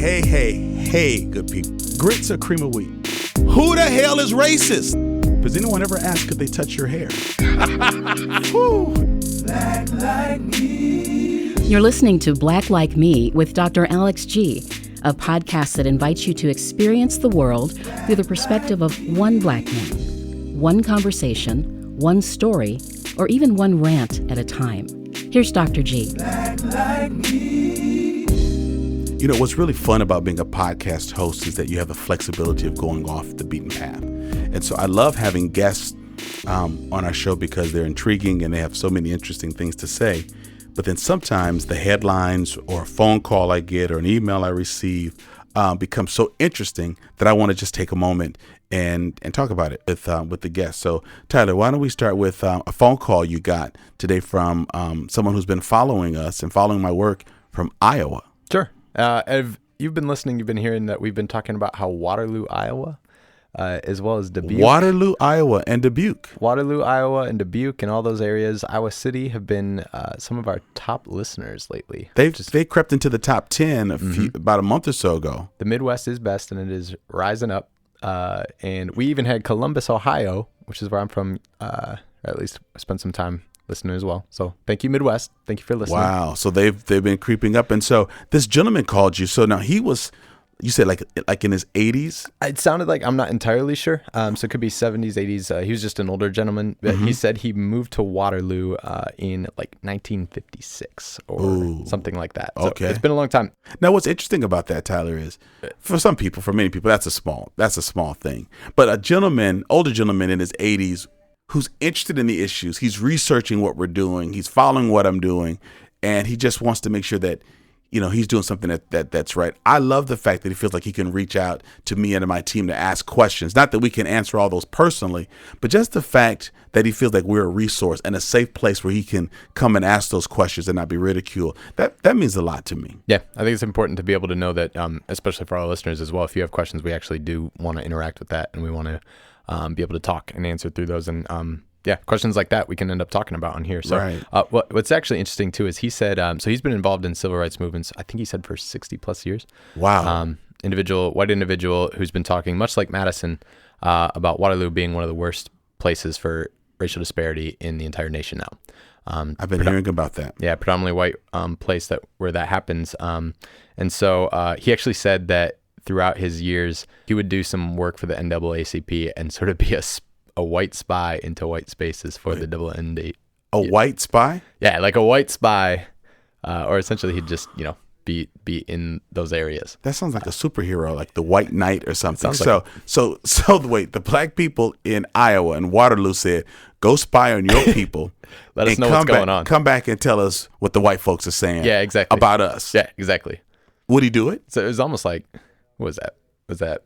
Hey, good people. Grits or cream of wheat? Who the hell is racist? Does anyone ever ask could they touch your hair? Black Like Me. You're listening to Black Like Me with Dr. Alex G., a podcast that invites you to experience the world through the perspective of one black man, one conversation, one story, or even one rant at a time. Here's Dr. G. Black Like Me. You know, what's really fun about being a podcast host is that you have the flexibility of going off the beaten path. And so I love having guests on our show because they're intriguing and they have so many interesting things to say. But then sometimes the headlines or a phone call I get or an email I receive become so interesting that I want to just take a moment and talk about it with the guest. So Tyler, why don't we start with a phone call you got today from someone who's been following us and following my work from Iowa. Sure. If you've been listening, you've been hearing that we've been talking about how Waterloo, Iowa, as well as Dubuque. Waterloo, Iowa, and Dubuque. Waterloo, Iowa, and Dubuque, and all those areas. Iowa City have been some of our top listeners lately. They crept into the top 10 about a month or so ago. The Midwest is best, and it is rising up. And we even had Columbus, Ohio, which is where I'm from. Or at least I spent some time listening as well. So thank you, Midwest. Thank you for listening. Wow. So they've been creeping up, and so this gentleman called you. So now he was. You said like in his 80s? It sounded like, I'm not entirely sure. So it could be 70s, 80s. He was just an older gentleman. He said he moved to Waterloo in like 1956 or something like that. So okay. It's been a long time. Now, what's interesting about that, Tyler, is for some people, for many people, that's a small thing. But older gentleman in his 80s who's interested in the issues, he's researching what we're doing, he's following what I'm doing, and he just wants to make sure that he's doing something that's right. I love the fact that he feels like he can reach out to me and to my team to ask questions. Not that we can answer all those personally, but just the fact that he feels like we're a resource and a safe place where he can come and ask those questions and not be ridiculed. That means a lot to me. Yeah, I think it's important to be able to know that, especially for our listeners as well, if you have questions, we actually do want to interact with that, and we want to be able to talk and answer through those. And yeah, questions like that we can end up talking about on here. So right. What's actually interesting too is he said, so he's been involved in civil rights movements, I think he said for 60 plus years. Wow. White individual who's been talking, much like Madison, about Waterloo being one of the worst places for racial disparity in the entire nation now. I've been hearing about that. Yeah, predominantly white place where that happens. And so he actually said that throughout his years, he would do some work for the NAACP and sort of be a white spy into white spaces for the NAACP. A white spy? Yeah, like a white spy, or essentially he'd just, be in those areas. That sounds like a superhero, like the White Knight or something. So Wait, the black people in Iowa and Waterloo said, go spy on your people. Let us know what's going on. Come back and tell us what the white folks are saying. Yeah, exactly. About us. Yeah, exactly. Would he do it? So it was almost like, what was that? Was that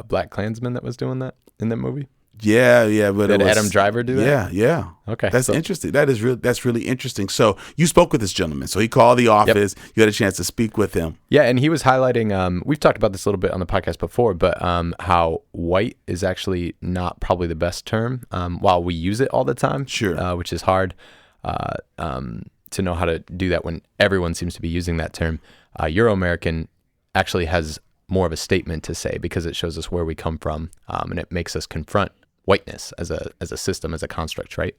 Black Klansman that was doing that in that movie? Yeah, but did Adam Driver do that? Yeah. Okay, that's interesting. That's really interesting. So you spoke with this gentleman. So he called the office. Yep. You had a chance to speak with him. Yeah, and he was highlighting. We've talked about this a little bit on the podcast before, but how white is actually not probably the best term. While we use it all the time, sure, which is hard to know how to do that when everyone seems to be using that term. Euro-American actually has more of a statement to say because it shows us where we come from, and it makes us confront whiteness as a system, as a construct, right?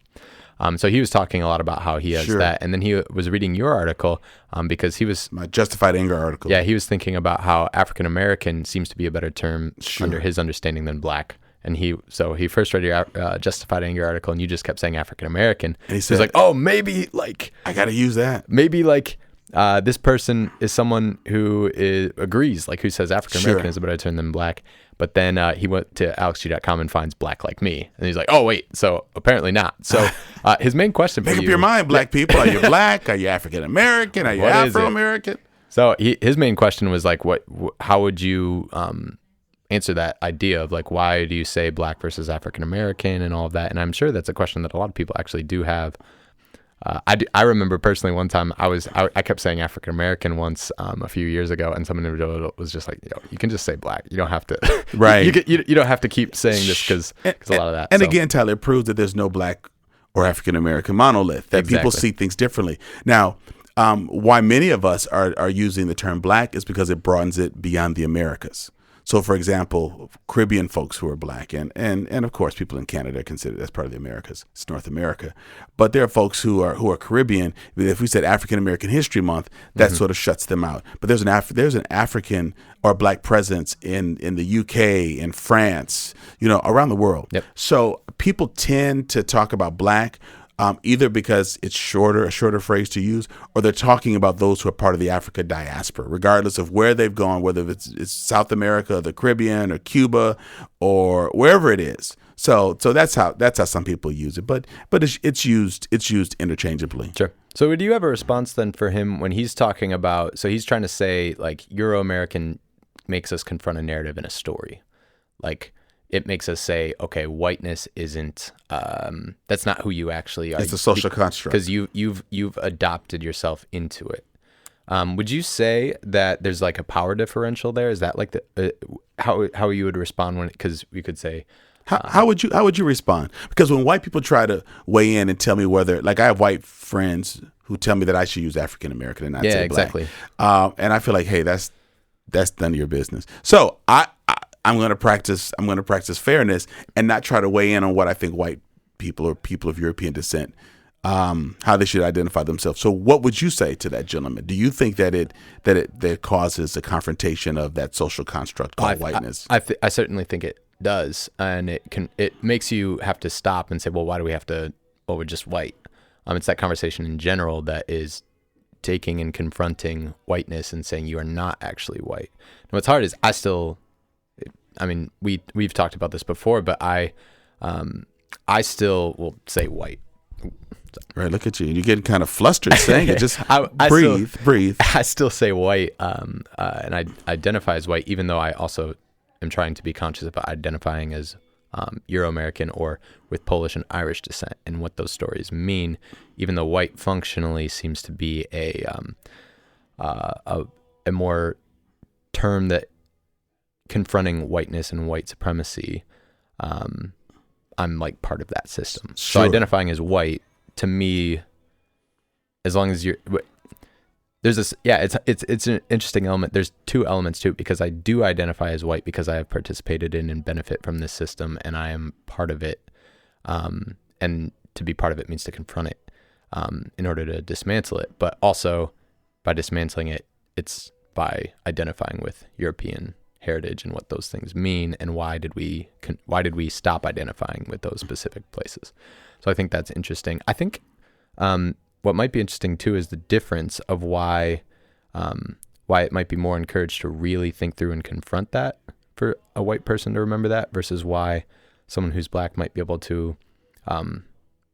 So he was talking a lot about how he has that, and then he was reading your article because he was my Justified Anger article. Yeah, he was thinking about how African American seems to be a better term under his understanding than black, and he first read your Justified Anger article, and you just kept saying African American, and he was like, oh, maybe like I got to use that, maybe like. This person is someone who agrees, like who says African American is a better term than black. But then he went to alexg.com and finds Black Like Me. And he's like, oh, wait, so apparently not. So his main question for you. Make up your mind, black people. Are you black? Are you African American? Are you Afro-American? So his main question was like, how would you answer that idea of like, why do you say black versus African American and all of that? And I'm sure that's a question that a lot of people actually do have. I remember personally one time I kept saying African American once a few years ago, and some individual was just like, you can just say black. You don't have to. Right. you don't have to keep saying this because a lot of that. And again, Tyler, it proves that there's no black or African American monolith. That people see things differently. Now, Why many of us are using the term black is because it broadens it beyond the Americas. So, for example, Caribbean folks who are black, and of course, people in Canada are considered as part of the Americas. It's North America, but there are folks who are Caribbean. If we said African American History Month, that sort of shuts them out. But there's an African or black presence in the UK, in France, around the world. Yep. So people tend to talk about black. Either because it's a shorter phrase to use, or they're talking about those who are part of the Africa diaspora, regardless of where they've gone, whether it's South America, the Caribbean, or Cuba, or wherever it is. So that's how some people use it, but it's used interchangeably. Sure. So would you have a response then for him when he's talking about? So he's trying to say like Euro-American makes us confront a narrative in a story, like. It makes us say, okay, whiteness isn't. That's not who you actually are. It's a social construct because you've adopted yourself into it. Would you say that there's like a power differential there? Is that like the how you would respond when? Because we could say, how would you respond? Because when white people try to weigh in and tell me whether, like, I have white friends who tell me that I should use African American and not say black. Exactly. And I feel like, hey, that's none of your business. So I'm going to practice fairness and not try to weigh in on what I think white people or people of European descent, how they should identify themselves. So what would you say to that gentleman? Do you think that it causes a confrontation of that social construct called whiteness? I certainly think it does. And it makes you have to stop and say, well, why do we have to, well, we're just white. It's that conversation in general that is taking and confronting whiteness and saying you are not actually white. And what's hard is we've talked about this before, but I still will say white. Right, look at you. You're getting kind of flustered saying it. Just breathe. I still say white, and I identify as white, even though I also am trying to be conscious about identifying as Euro-American or with Polish and Irish descent and what those stories mean, even though white functionally seems to be a more term that confronting whiteness and white supremacy, I'm like part of that system. Sure. So identifying as white, to me, as long as there's this, it's an interesting element. There's two elements to it, because I do identify as white because I have participated in and benefit from this system, and I am part of it. And to be part of it means to confront it, in order to dismantle it. But also, by dismantling it, it's by identifying with European heritage and what those things mean, and why did we stop identifying with those specific places. So I think that's interesting. I think what might be interesting too is the difference of why it might be more encouraged to really think through and confront that for a white person to remember that, versus why someone who's black might be able to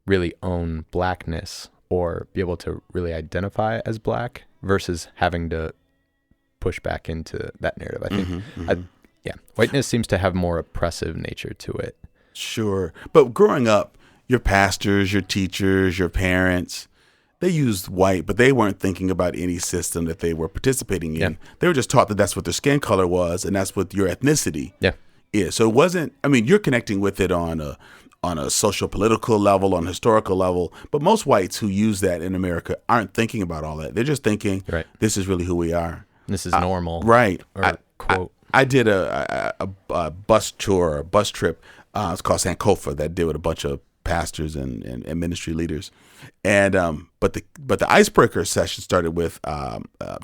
really own blackness or be able to really identify as black, versus having to push back into that narrative. I think, whiteness seems to have more oppressive nature to it. Sure. But growing up, your pastors, your teachers, your parents, they used white, but they weren't thinking about any system that they were participating in. Yeah. They were just taught that that's what their skin color was, and that's what your ethnicity is. So it wasn't, you're connecting with it on a social political level, on a historical level, but most whites who use that in America aren't thinking about all that. They're just thinking, this is really who we are. This is normal. Right. Quote. I did a bus tour, a bus trip. It's called Sankofa, that did with a bunch of pastors and ministry leaders. And but the icebreaker session started with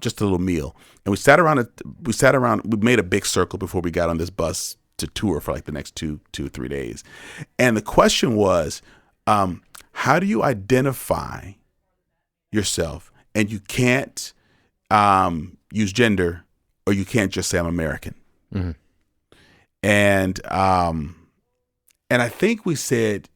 just a little meal. And we sat around, we made a big circle before we got on this bus to tour for like the next two or 3 days. And the question was, how do you identify yourself? And you can't use gender, or you can't just say I'm American. Mm-hmm. And I think we said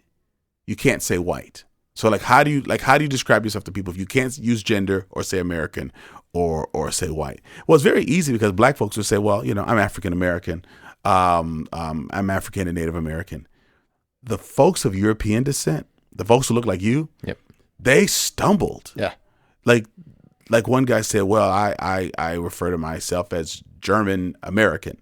you can't say white. So how do you describe yourself to people if you can't use gender or say American or say white? Well, it's very easy, because black folks would say, well, I'm African American, I'm African and Native American. The folks of European descent, the folks who look like you, they stumbled. Yeah. Like one guy said, well, I refer to myself as German American.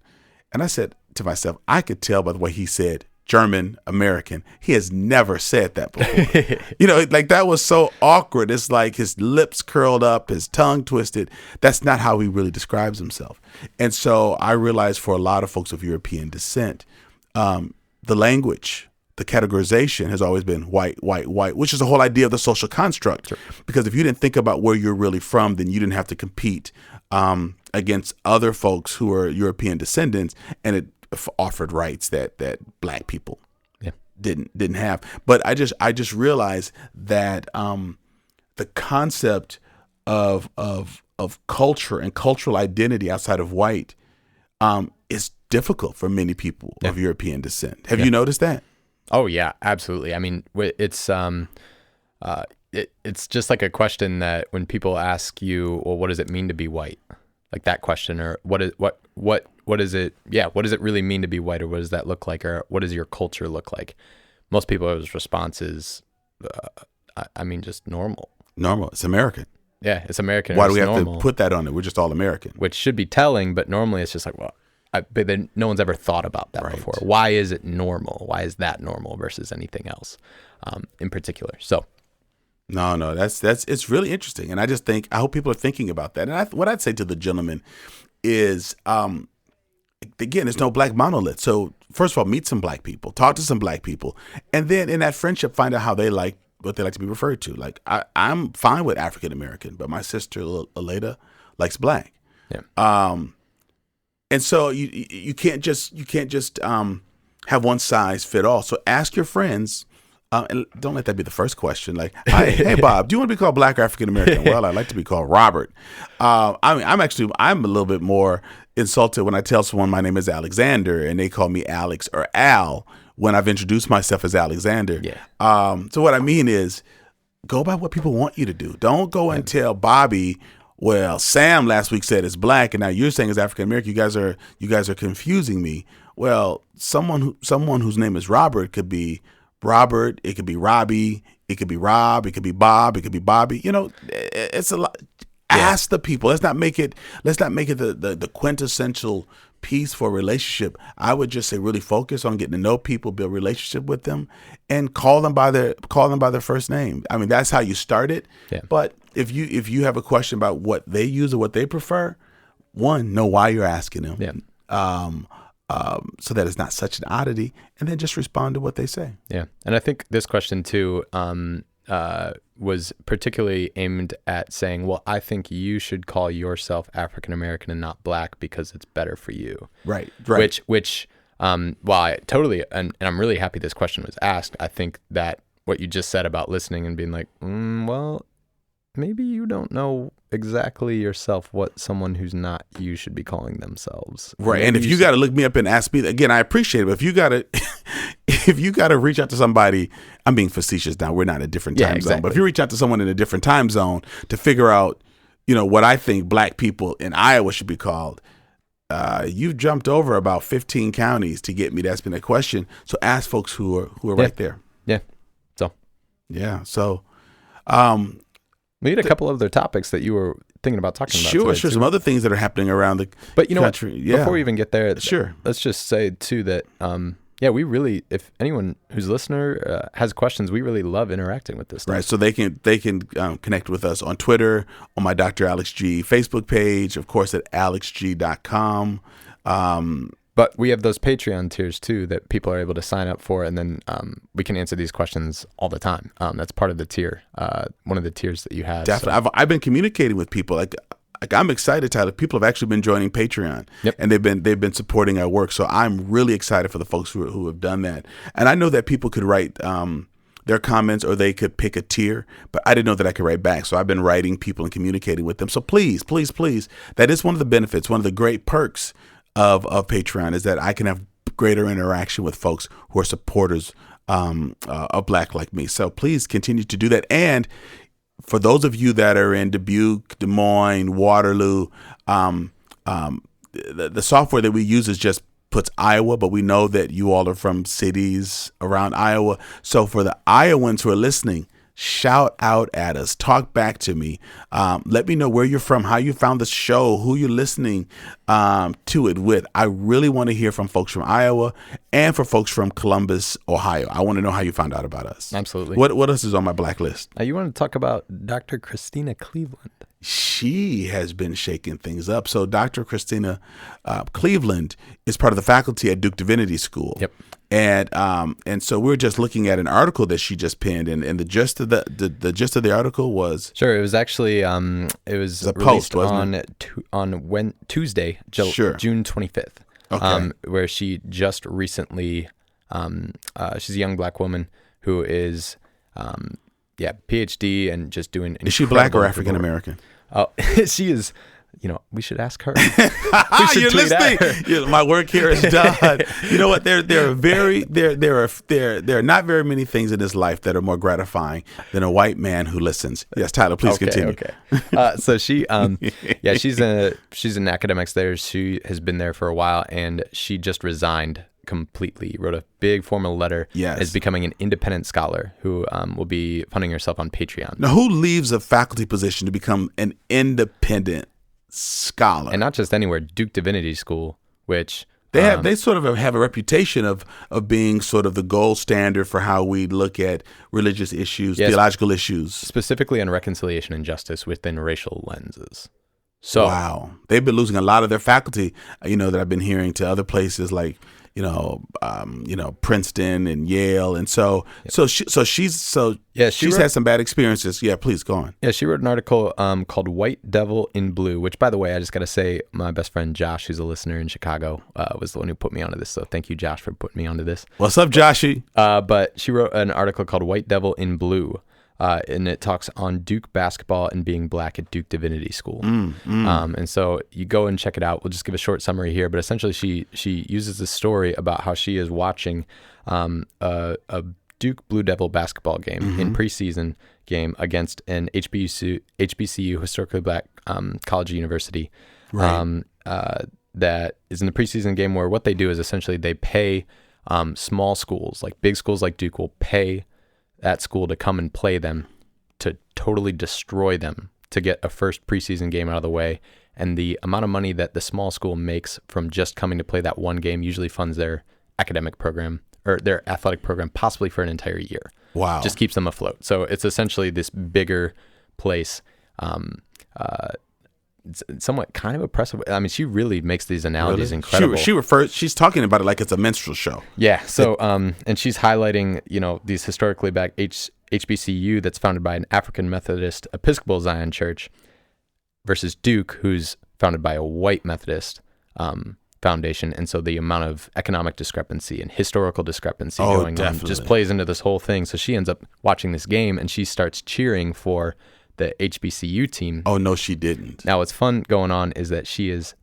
And I said to myself, I could tell by the way he said German American. He has never said that before. Like that was so awkward. It's like his lips curled up, his tongue twisted. That's not how he really describes himself. And so I realized for a lot of folks of European descent, the language, the categorization has always been white, white, white, which is the whole idea of the social construct. Sure. Because if you didn't think about where you're really from, then you didn't have to compete against other folks who are European descendants, and it offered rights that black people didn't have. But I just realized that the concept of culture and cultural identity outside of white is difficult for many people of European descent. Have you noticed that? Oh yeah, absolutely. I mean, it's it's just like a question that when people ask you, well, what does it mean to be white? Like that question, or what is it? Yeah, what does it really mean to be white, or what does that look like, or what does your culture look like? Most people's response is, I mean, just normal. Normal. It's American. Yeah, it's American. Why do we have to put that on it? We're just all American. Which should be telling, but normally it's just like, well, but then no one's ever thought about that before. Why is it normal? Why is that normal versus anything else in particular? So. No, that's it's really interesting, and I hope people are thinking about that. And what I'd say to the gentleman is, again, there's no black monolith. So first of all, meet some black people, talk to some black people, and then in that friendship, find out how they like what they like to be referred to. Like I'm fine with African American, but my sister Aleda likes black. Yeah. And so you can't just have one size fit all. So ask your friends. And don't let that be the first question. Like, hey, Bob, do you want to be called black or African American? Well, I'd like to be called Robert. I'm a little bit more insulted when I tell someone my name is Alexander and they call me Alex or Al when I've introduced myself as Alexander. Yeah. So what I mean is, go by what people want you to do. Don't go and tell Bobby, well, Sam last week said it's black and now you're saying it's African American. You guys are confusing me. Well, someone whose name is Robert could be Robert, it could be Robbie, it could be Rob, it could be Bob, it could be Bobby. It's a lot. Ask the people. Let's not make it the quintessential piece for a relationship. I would just say really focus on getting to know people, build a relationship with them, and call them by their first name. I mean, that's how you start it. Yeah. But if you have a question about what they use or what they prefer, one, know why you're asking them. Yeah. So that it's not such an oddity, and then just respond to what they say. Yeah. And I think this question too was particularly aimed at saying, well, I think you should call yourself African American and not black because it's better for you. Right. Which while I totally, and I'm really happy this question was asked, I think that what you just said about listening and being like, well, maybe you don't know exactly yourself what someone who's not you should be calling themselves. Right. Maybe And if you got to look me up and ask me, again, I appreciate it. But if you got to reach out to somebody, I'm being facetious now. We're not in a different time zone. But if you reach out to someone in a different time zone to figure out, what I think black people in Iowa should be called, you've jumped over about 15 counties to get me to ask me that question. So ask folks who are right there. Yeah. So. Yeah. So. We had a couple other topics that you were thinking about talking about. Sure. Some other things that are happening around the country. What? Yeah. Before we even get there, sure. Let's just say too that, we really, if anyone who's a listener has questions, we really love interacting with this stuff. Right. So they can connect with us on Twitter, on my Dr. Alex G Facebook page, of course, at alexg.com. But we have those Patreon tiers too that people are able to sign up for, and then we can answer these questions all the time. That's part of the tier, one of the tiers that you have. Definitely, so. I've been communicating with people. Like I'm excited, Tyler. People have actually been joining Patreon, and they've been supporting our work. So I'm really excited for the folks who have done that. And I know that people could write their comments or they could pick a tier, but I didn't know that I could write back. So I've been writing people and communicating with them. So please, that is one of the benefits, one of the great perks of Patreon is that I can have greater interaction with folks who are supporters of Black like me. So please continue to do that. And for those of you that are in Dubuque, Des Moines, Waterloo, the software that we use is just puts Iowa, but we know that you all are from cities around Iowa. So for the Iowans who are listening, shout out at us, talk back to me. Let me know where you're from, how you found the show, who you're listening to it with. I really want to hear from folks from Iowa and for folks from Columbus, Ohio. I want to know how you found out about us. Absolutely. What else is on my blacklist? You want to talk about Dr. Christina Cleveland? She has been shaking things up. So Dr. Christina Cleveland is part of the faculty at Duke Divinity School. Yep. And so we're just looking at an article that she just penned, and the gist of the gist of the article was Sure. It was actually it was a post, released on Tuesday, June 25th. Okay. Where she just recently she's a young black woman who is PhD and just doing. Is she black or African American? Oh, she is. We should ask her. We should You're tweet at her. listening. My work here is done. You know what? There are not very many things in this life that are more gratifying than a white man who listens. Yes, Tyler, please continue. Okay. So she, she's in academics there. She has been there for a while, and she just resigned completely. Wrote a big formal letter. Yes. Is becoming an independent scholar who will be funding herself on Patreon. Now, who leaves a faculty position to become an independent scholar? And not just anywhere, Duke Divinity School, which they sort of have a reputation of being sort of the gold standard for how we look at religious issues, theological issues, specifically on reconciliation and justice within racial lenses. So wow, they've been losing a lot of their faculty, that I've been hearing to other places like Princeton and Yale, and she's had some bad experiences. Yeah, please go on. Yeah, she wrote an article called "White Devil in Blue," which, by the way, I just got to say, my best friend Josh, who's a listener in Chicago, was the one who put me onto this. So thank you, Josh, for putting me onto this. What's up, Joshy? But she wrote an article called "White Devil in Blue." And it talks on Duke basketball and being black at Duke Divinity School. And so you go and check it out. We'll just give a short summary here, but essentially she uses this story about how she is watching a Duke Blue Devil basketball game in preseason game against an HBCU, historically black college or university, right. That is in the preseason game where what they do is essentially they pay small schools, like big schools like Duke will pay that school to come and play them, to totally destroy them, to get a first preseason game out of the way. And the amount of money that the small school makes from just coming to play that one game usually funds their academic program or their athletic program, possibly for an entire year. Wow. Just keeps them afloat. So it's essentially this bigger place. It's somewhat kind of oppressive. I mean, she really makes these analogies incredible. She's talking about it like it's a minstrel show. Yeah. So, and she's highlighting, these historically black HBCU that's founded by an African Methodist Episcopal Zion Church versus Duke, who's founded by a white Methodist foundation. And so the amount of economic discrepancy and historical discrepancy going on just plays into this whole thing. So she ends up watching this game and she starts cheering for the HBCU team. Oh, no, she didn't. Now, what's fun going on is that she has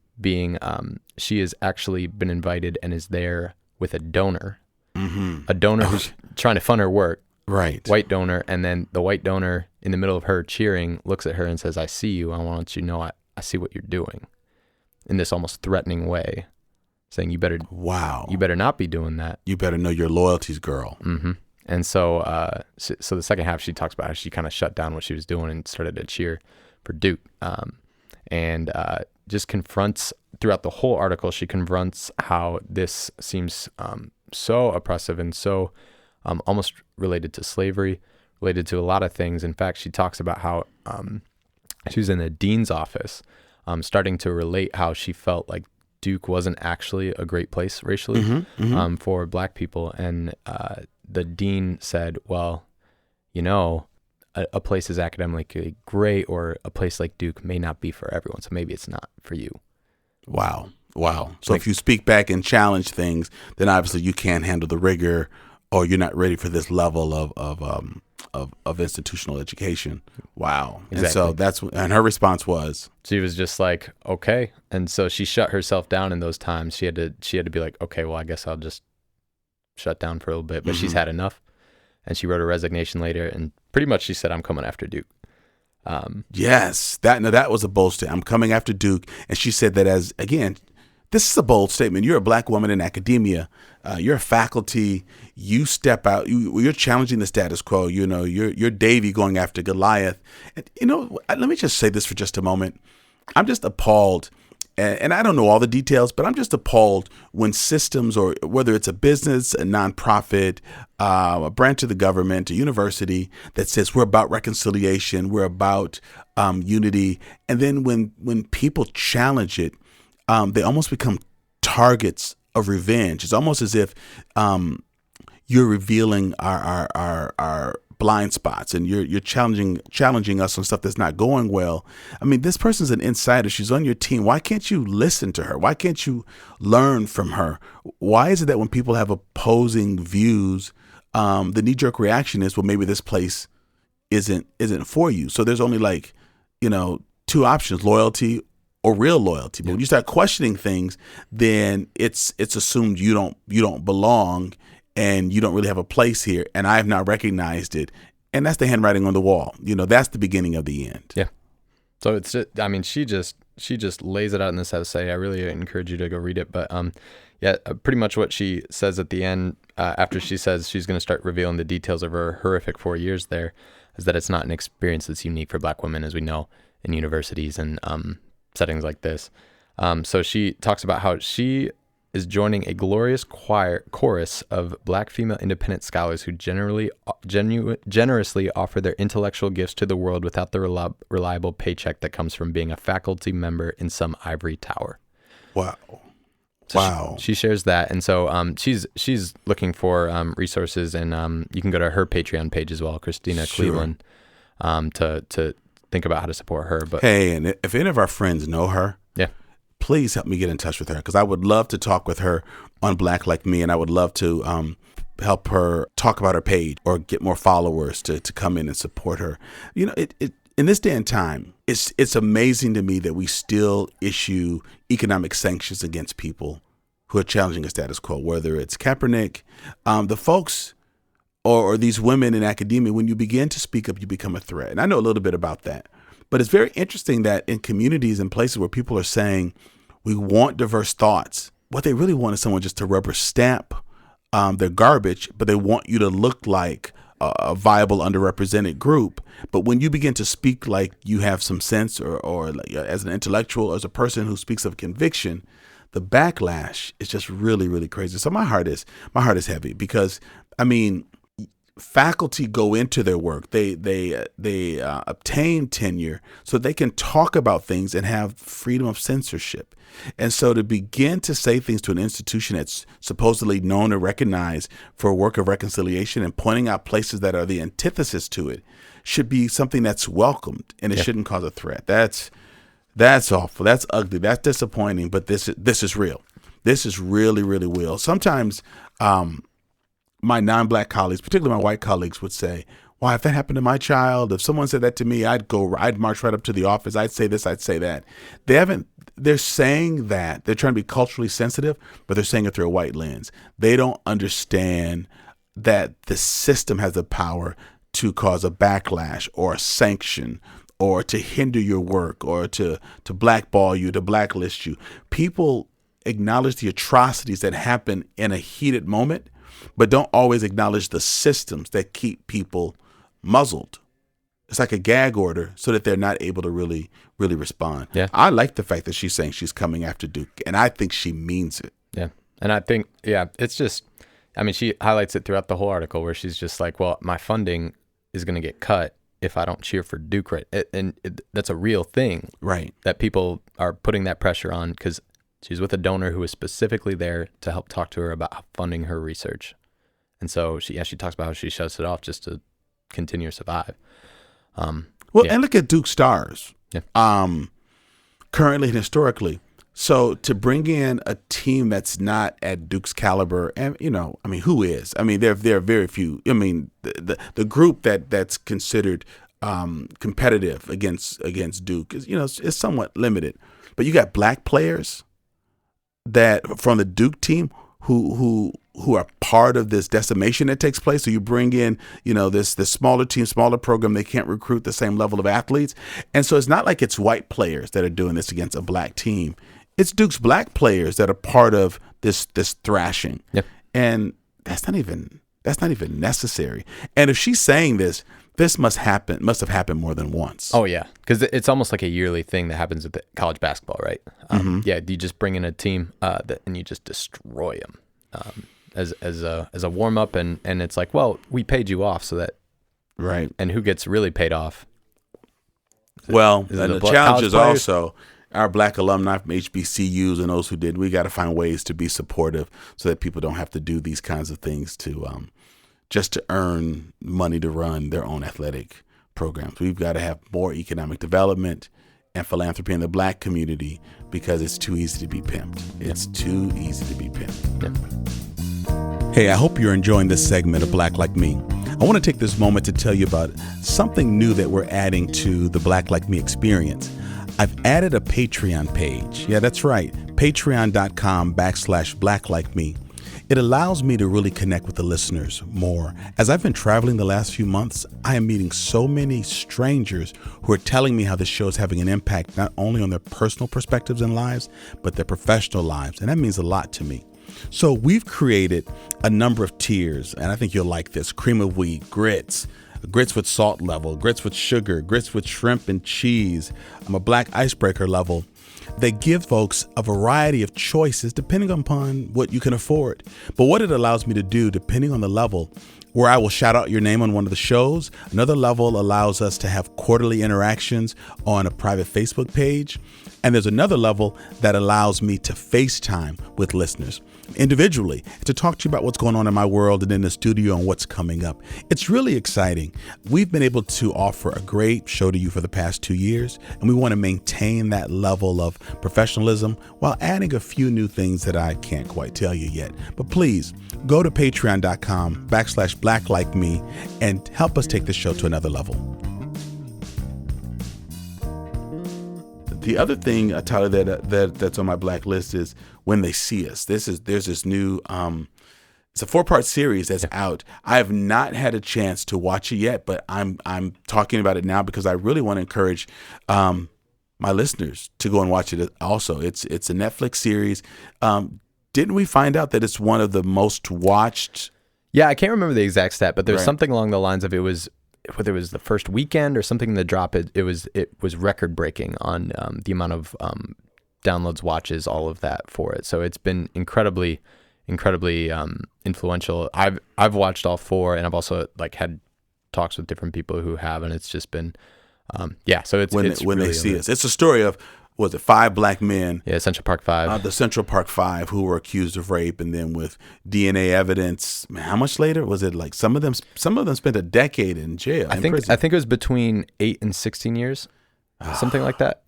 actually been invited and is there with a donor. A donor who's trying to fund her work. Right. White donor. And then the white donor, in the middle of her cheering, looks at her and says, "I see you. I want you to know I see what you're doing," in this almost threatening way, saying, you better not be doing that. You better know your loyalties, girl. And so so the second half, she talks about how she kind of shut down what she was doing and started to cheer for Duke. And just confronts, throughout the whole article, she confronts how this seems so oppressive and so almost related to slavery, related to a lot of things. In fact, she talks about how she was in the dean's office, starting to relate how she felt like Duke wasn't actually a great place racially for black people. And the dean said, well, a place is academically great, or a place like Duke may not be for everyone. So maybe it's not for you. Wow. So if you speak back and challenge things, then obviously you can't handle the rigor, or you're not ready for this level of institutional education. Wow. Exactly. And so and her response was, she was just like, okay. And so she shut herself down in those times. She had to be like, okay, well, I guess I'll just shut down for a little bit, but she's had enough. And she wrote a resignation later, and pretty much she said, "I'm coming after Duke." Yes, that was a bold statement. I'm coming after Duke. And she said that this is a bold statement. You're a black woman in academia. You're a faculty. You step out. You're challenging the status quo. You know, you're Davy going after Goliath. And, you know, let me just say this for just a moment. I'm just appalled. And I don't know all the details, but I'm just appalled when systems, or whether it's a business, a nonprofit, a branch of the government, a university, that says we're about reconciliation, we're about unity. And then when people challenge it, they almost become targets of revenge. It's almost as if you're revealing our blind spots, and you're challenging us on stuff that's not going well. I mean, this person's an insider. She's on your team. Why can't you listen to her? Why can't you learn from her? Why is it that when people have opposing views, the knee-jerk reaction is, well, maybe this place isn't for you? So there's only two options: loyalty or real loyalty. But when you start questioning things, then it's assumed you don't belong, and you don't really have a place here, and I have not recognized it. And that's the handwriting on the wall. You know, that's the beginning of the end. Yeah. So it's just, I mean, she just lays it out in this essay. I really encourage you to go read it. But pretty much what she says at the end, after she says she's going to start revealing the details of her horrific 4 years there, is that it's not an experience that's unique for black women, as we know, in universities and settings like this. So she talks about how she is joining a glorious chorus of black female independent scholars who generously offer their intellectual gifts to the world without the reliable paycheck that comes from being a faculty member in some ivory tower. Wow. So wow. She shares that. And so she's looking for resources, and you can go to her Patreon page as well, Christina Cleveland, to think about how to support her. But hey, and if any of our friends know her, please help me get in touch with her, because I would love to talk with her on Black Like Me, and I would love to help her talk about her page or get more followers to come in and support her. You know, it in this day and time, it's amazing to me that we still issue economic sanctions against people who are challenging a status quo, whether it's Kaepernick, the folks or these women in academia. When you begin to speak up, you become a threat. And I know a little bit about that. But it's very interesting that in communities and places where people are saying, we want diverse thoughts, what they really want is someone just to rubber stamp their garbage, but they want you to look like a viable underrepresented group. But when you begin to speak like you have some sense, or like, as an intellectual, or as a person who speaks of conviction, the backlash is just really, really crazy. So my heart is heavy, because, I mean, faculty go into their work. They obtain tenure so they can talk about things and have freedom of censorship. And so to begin to say things to an institution that's supposedly known or recognized for a work of reconciliation, and pointing out places that are the antithesis to it, should be something that's welcomed, and it shouldn't cause a threat. That's awful. That's ugly. That's disappointing. But this is real. This is really, really real. Sometimes my non-black colleagues, particularly my white colleagues, would say, "Why, if that happened to my child, if someone said that to me, I'd march right up to the office. I'd say this, I'd say that." They're saying that they're trying to be culturally sensitive, but they're saying it through a white lens. They don't understand that the system has the power to cause a backlash or a sanction, or to hinder your work, or to blackball you, to blacklist you. People acknowledge the atrocities that happen in a heated moment, but don't always acknowledge the systems that keep people muzzled. It's like a gag order so that they're not able to really, really respond. Yeah. I like the fact that she's saying she's coming after Duke, and I think she means it. Yeah. And I think, it's just, I mean, she highlights it throughout the whole article, where she's just like, well, my funding is going to get cut if I don't cheer for Duke. Right. That's a real thing. Right. That people are putting that pressure on, because she's with a donor who is specifically there to help talk to her about funding her research. And so she talks about how she shuts it off just to continue to survive. And look at Duke stars, currently and historically. So to bring in a team that's not at Duke's caliber, and who is? I mean, there are very few. I mean, the group that's considered competitive against Duke is somewhat limited. But you got black players that from the Duke team who are part of this decimation that takes place. So you bring in, this smaller team, smaller program, they can't recruit the same level of athletes. And so it's not like it's white players that are doing this against a black team. it's Duke's black players that are part of this thrashing. Yep. And that's not even necessary. And if she's saying this must have happened more than once. Oh yeah, because it's almost like a yearly thing that happens with college basketball, right? Yeah, you just bring in a team and you just destroy them as a warm up, and it's like, well, we paid you off so that, right? And who gets really paid off? And the challenge is players? also our black alumni from HBCUs and those who didn't. We got to find ways to be supportive so that people don't have to do these kinds of things to just to earn money to run their own athletic programs. We've got to have more economic development and philanthropy in the black community because it's too easy to be pimped. It's too easy to be pimped. Yeah. Hey, I hope you're enjoying this segment of Black Like Me. I want to take this moment to tell you about something new that we're adding to the Black Like Me experience. I've added a Patreon page. Yeah, that's right. Patreon.com/BlackLikeMe. It allows me to really connect with the listeners more. As I've been traveling the last few months, I am meeting so many strangers who are telling me how this show is having an impact not only on their personal perspectives and lives, but their professional lives. And that means a lot to me. So we've created a number of tiers, and I think you'll like this. Cream of wheat, grits with salt level, grits with sugar, grits with shrimp and cheese. I'm a black icebreaker level. They give folks a variety of choices depending upon what you can afford. But what it allows me to do, depending on the level, where I will shout out your name on one of the shows. Another level allows us to have quarterly interactions on a private Facebook page. And there's another level that allows me to FaceTime with listeners individually to talk to you about what's going on in my world and in the studio and what's coming up. It's really exciting. We've been able to offer a great show to you for the past 2 years, and we want to maintain that level of professionalism while adding a few new things that I can't quite tell you yet. But please go to patreon.com/BlackLikeMe and help us take the show to another level. The other thing, Tyler, that's on my black list is When They See Us. There's this new, it's a 4-part series that's out. I have not had a chance to watch it yet, but I'm talking about it now because I really want to encourage my listeners to go and watch it also. It's a Netflix series. Didn't we find out that it's one of the most watched? Yeah, I can't remember the exact stat, but there's Right. something along the lines of whether it was the first weekend or something in the drop, it was record breaking on the amount of downloads, watches, all of that for it. So it's been incredibly influential. I've watched all 4, and I've also had talks with different people who have, and it's just been So it's When really They See Us. It's a story of 5 black men? Yeah, Central Park 5. The Central Park 5 who were accused of rape, and then with DNA evidence, how much later was it? Like some of them spent a decade in jail. I think it was between 8 and 16 years, something like that.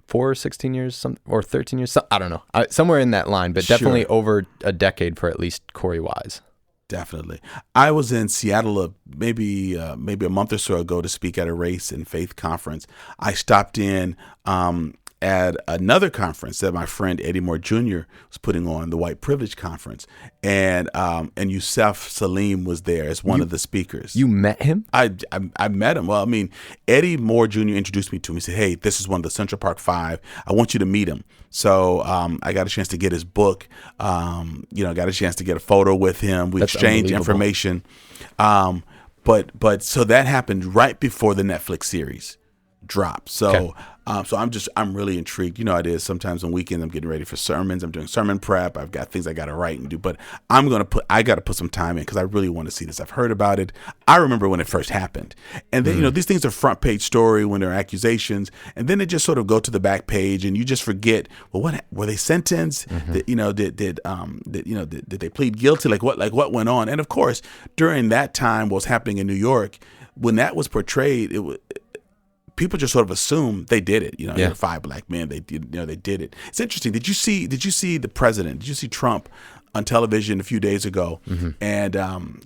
4 or 16 years, or 13 years. I don't know, somewhere in that line, but definitely over a decade for at least Corey Wise. Definitely. I was in Seattle maybe a month or so ago to speak at a race and faith conference. I stopped in at another conference that my friend Eddie Moore Jr. was putting on, the White Privilege Conference, and Yusef Salim was there as one of the speakers. You met him? I met him. Well, I mean, Eddie Moore Jr. introduced me to him. He said, "Hey, this is one of the Central Park 5. I want you to meet him." So I got a chance to get his book. Got a chance to get a photo with him. We exchanged information. But so that happened right before the Netflix series dropped. So. Okay. I'm really intrigued. You know how it is. Sometimes on weekends I'm getting ready for sermons. I'm doing sermon prep. I've got things I got to write and do. But I got to put some time in because I really want to see this. I've heard about it. I remember when it first happened, and then these things are front page story when there are accusations, and then they just sort of go to the back page, and you just forget. Well, what were they sentenced? Did they plead guilty? Like what went on? And of course, during that time, what was happening in New York when that was portrayed, it was. People just sort of assume they did it. There were 5 black men. They did it. It's interesting. Did you see the president? Did you see Trump on television a few days ago? Mm-hmm. And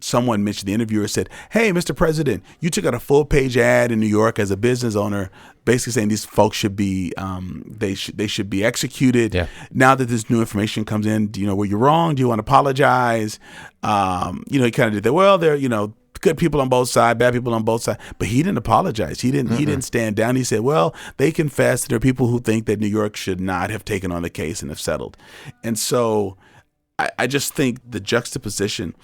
someone mentioned, the interviewer said, "Hey, Mr. President, you took out a full-page ad in New York as a business owner, basically saying these folks should be they should be executed. Yeah. Now that this new information comes in, were you wrong? Do you want to apologize?" He kind of did that. Well, they're good people on both sides, bad people on both sides, but he didn't apologize. He didn't stand down. He said, well, they confessed. There are people who think that New York should not have taken on the case and have settled. And so I just think the juxtaposition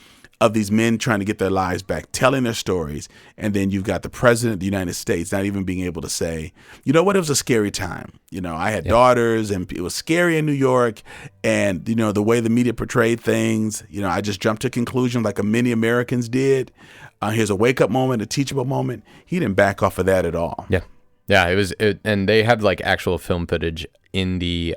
of these men trying to get their lives back, telling their stories, and then you've got the president of the United States not even being able to say, you know what, it was a scary time. I had daughters, and it was scary in New York, and the way the media portrayed things, I just jumped to conclusions like many Americans did. Here's a wake up moment, a teachable moment. He didn't back off of that at all. Yeah, and they have like actual film footage in the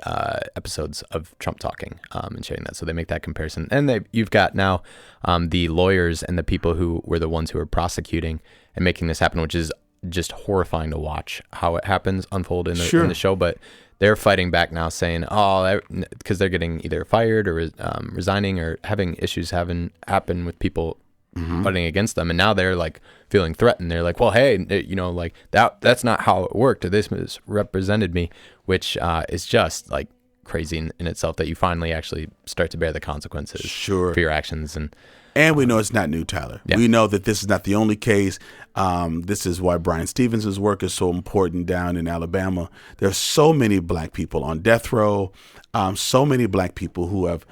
episodes of Trump talking and sharing that. So they make that comparison. And you've got now the lawyers and the people who were the ones who were prosecuting and making this happen, which is just horrifying to watch how it happens unfold in the show. But they're fighting back now saying, because they're getting either fired or resigning or having issues happen with people fighting against them, and now they're like feeling threatened. They're like, well, hey, like that's not how it worked. This misrepresented me, which is just like crazy in itself that you finally actually start to bear the consequences for your actions. And we know it's not new, Tyler. Yeah. We know that this is not the only case. This is why Brian Stevens' work is so important down in Alabama. There's so many black people on death row, so many black people who have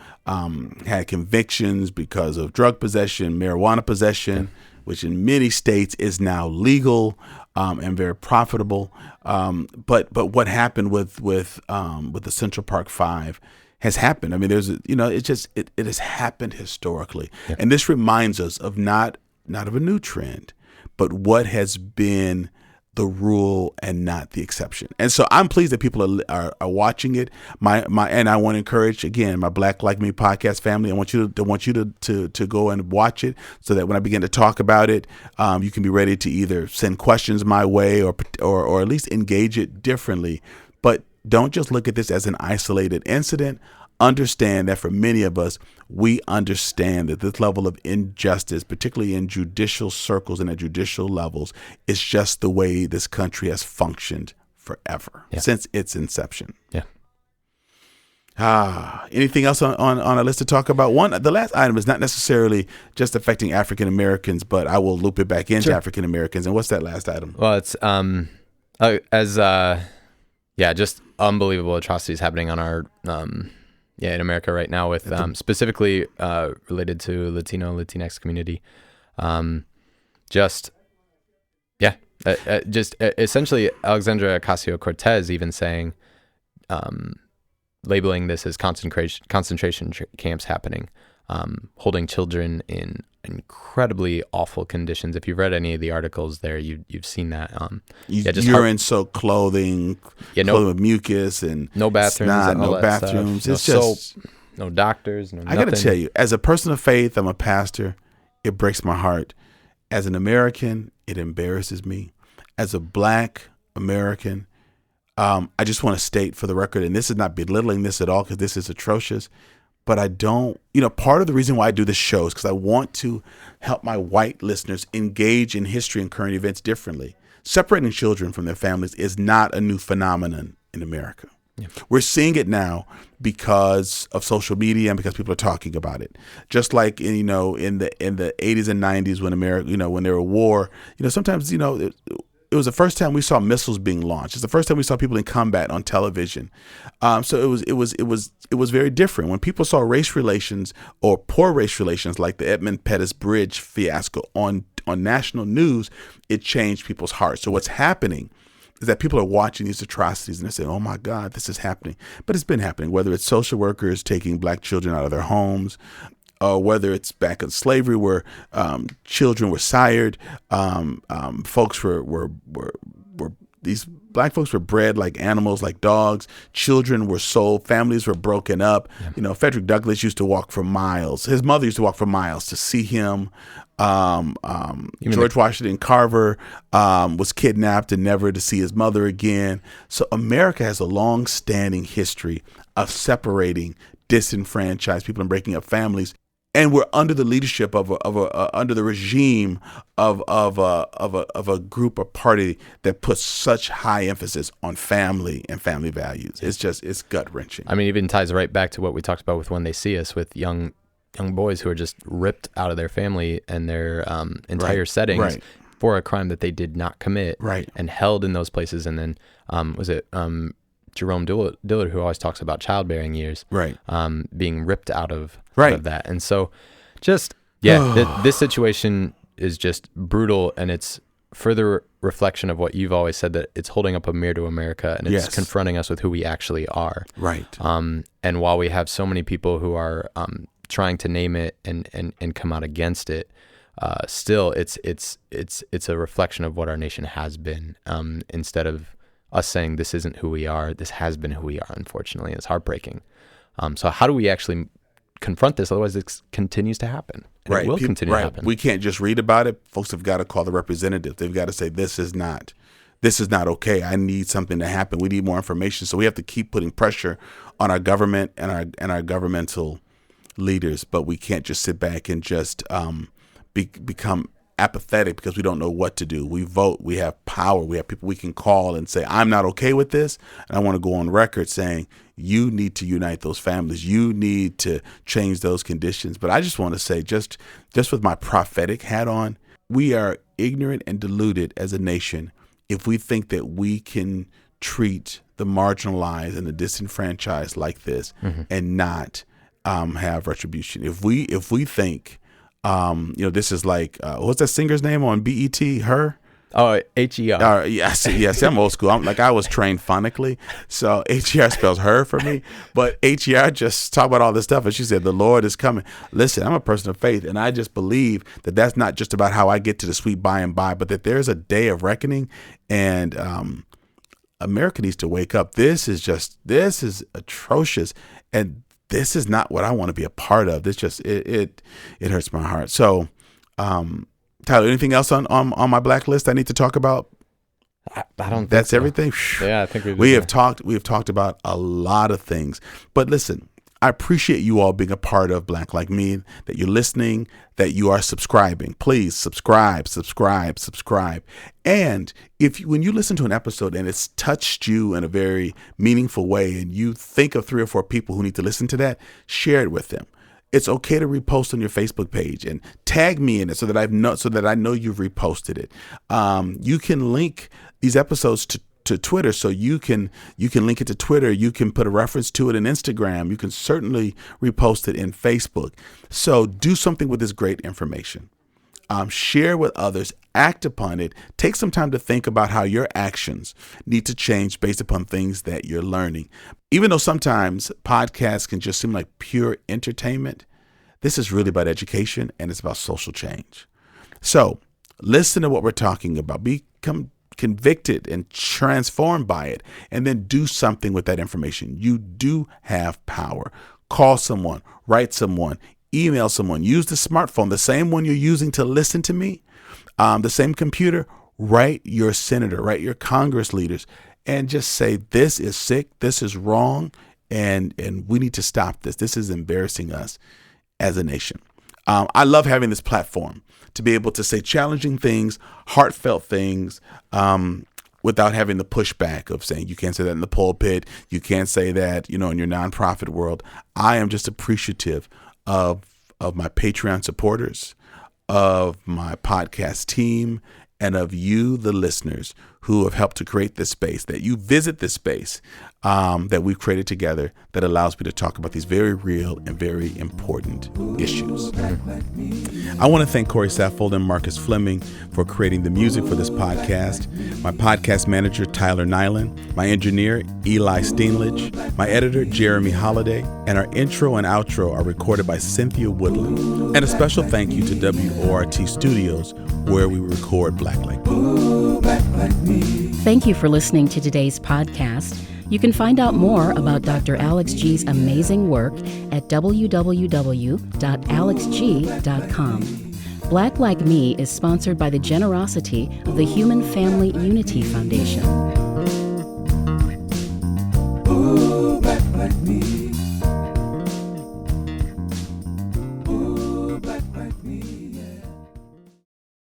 had convictions because of drug possession, marijuana possession, which in many states is now legal and very profitable. But what happened with the Central Park Five has happened. I mean, it has happened historically. Yeah. And this reminds us of not of a new trend, but what has been the rule and not the exception. And so I'm pleased that people are watching it. And I want to encourage, again, my Black Like Me podcast family. I want you to go and watch it so that when I begin to talk about it, you can be ready to either send questions my way or at least engage it differently. But don't just look at this as an isolated incident. Understand that for many of us, we understand that this level of injustice, particularly in judicial circles and at judicial levels, is just the way this country has functioned forever, since its inception. Yeah. Anything else on our list to talk about? The last item is not necessarily just affecting African Americans, but I will loop it back into African Americans. And what's that last item? Well, it's just unbelievable atrocities happening on our in America right now with specifically related to Latino, Latinx community. Essentially Alexandria Ocasio-Cortez even saying, labeling this as concentration camps happening, holding children in incredibly awful conditions. If you've read any of the articles there, you've seen that. Urine-soaked clothing, clothing with mucus, and no bathrooms, snot, no bathrooms. It's just no doctors. No I got to tell you, as a person of faith, I'm a pastor. It breaks my heart. As an American, it embarrasses me. As a Black American, I just want to state for the record, and this is not belittling this at all because this is atrocious. But I don't, part of the reason why I do this show is because I want to help my white listeners engage in history and current events differently. Separating children from their families is not a new phenomenon in America. Yeah. We're seeing it now because of social media and because people are talking about it. Just like in the 80s and 90s when America, when there were war, sometimes it was the first time we saw missiles being launched. It's the first time we saw people in combat on television. So it was very different. When people saw race relations or poor race relations, like the Edmund Pettus Bridge fiasco on national news, it changed people's hearts. So what's happening is that people are watching these atrocities and they're saying, oh my God, this is happening. But it's been happening, whether it's social workers taking Black children out of their homes, whether it's back in slavery where children were sired, folks were these Black folks were bred like animals, like dogs. Children were sold. Families were broken up. Yeah. Frederick Douglass used to walk for miles. His mother used to walk for miles to see him. George Washington Carver was kidnapped and never to see his mother again. So America has a long-standing history of separating disenfranchised people and breaking up families. And we're under the leadership under the regime of a group or party that puts such high emphasis on family and family values. It's gut wrenching. I mean, it even ties right back to what we talked about with When They See Us, with young young boys who are just ripped out of their family and their entire settings Right. for a crime that they did not commit, Right. and held in those places. And then was it Jerome Dillard who always talks about childbearing years, Right. being ripped out of that. And so just this situation is just brutal, and it's further reflection of what you've always said, that it's holding up a mirror to America, and it's confronting us with who we actually are. Right. And while we have so many people who are trying to name it and come out against it, still it's a reflection of what our nation has been. Instead of us saying this isn't who we are, this has been who we are. Unfortunately, it's heartbreaking. So how do we actually confront this? Otherwise, it continues to happen. And it will continue to happen. We can't just read about it. Folks have got to call the representative. They've got to say, this is not okay. I need something to happen. We need more information. So we have to keep putting pressure on our government and our governmental leaders. But we can't just sit back and just become apathetic because we don't know what to do. We vote. We have power. We have people we can call and say, I'm not okay with this. And I want to go on record saying, you need to unite those families. You need to change those conditions. But I just want to say, just with my prophetic hat on, we are ignorant and deluded as a nation if we think that we can treat the marginalized and the disenfranchised like this and not have retribution. If we think, this is like, what's that singer's name on BET? Her? Oh, H-E-R. Yes, I'm old school. I was trained phonically, so H-E-R spells her for me. But H-E-R just talk about all this stuff, and she said, the Lord is coming. Listen, I'm a person of faith, and I just believe that that's not just about how I get to the sweet by and by, but that there's a day of reckoning, and America needs to wake up. This is atrocious, and this is not what I want to be a part of. This just, it hurts my heart. So, Tyler, anything else on my black list I need to talk about? I don't think that's so. Everything. Yeah, I think we have talked about a lot of things. But listen, I appreciate you all being a part of Black Like Me, that you're listening, that you are subscribing. Please subscribe. And when you listen to an episode and it's touched you in a very meaningful way, and you think of 3 or 4 people who need to listen to that, share it with them. It's okay to repost on your Facebook page and tag me in it so that I know you've reposted it. You can link these episodes to Twitter, so you can link it to Twitter. You can put a reference to it in Instagram. You can certainly repost it in Facebook. So do something with this great information. Share with others, act upon it. Take some time to think about how your actions need to change based upon things that you're learning. Even though sometimes podcasts can just seem like pure entertainment, this is really about education, and it's about social change. So listen to what we're talking about. Become convicted and transformed by it, and then do something with that information. You do have power. Call someone, write someone, email someone, use the smartphone, the same one you're using to listen to me, the same computer. Write your senator, write your Congress leaders, and just say, this is sick, this is wrong, and we need to stop this. This is embarrassing us as a nation. I love having this platform to be able to say challenging things, heartfelt things, without having the pushback of saying you can't say that in the pulpit, you can't say that, in your nonprofit world. I am just appreciative of my Patreon supporters, of my podcast team, and of you, the listeners, who have helped to create this space, that you visit this space that we've created together that allows me to talk about these very real and very important issues. I want to thank Corey Saffold and Marcus Fleming for creating the music for this podcast, my podcast manager, Tyler Nyland, my engineer, Eli Steenledge, my editor, Jeremy Holliday, and our intro and outro are recorded by Cynthia Woodland. And a special thank you to WORT Studios, where we record Black Like Me. Thank you for listening to today's podcast. You can find out more about Dr. Alex G's amazing work at www.alexg.com. Black Like Me is sponsored by the generosity of the Human Family Unity Foundation. Ooh, Black Like Me. Ooh, Black Like Me.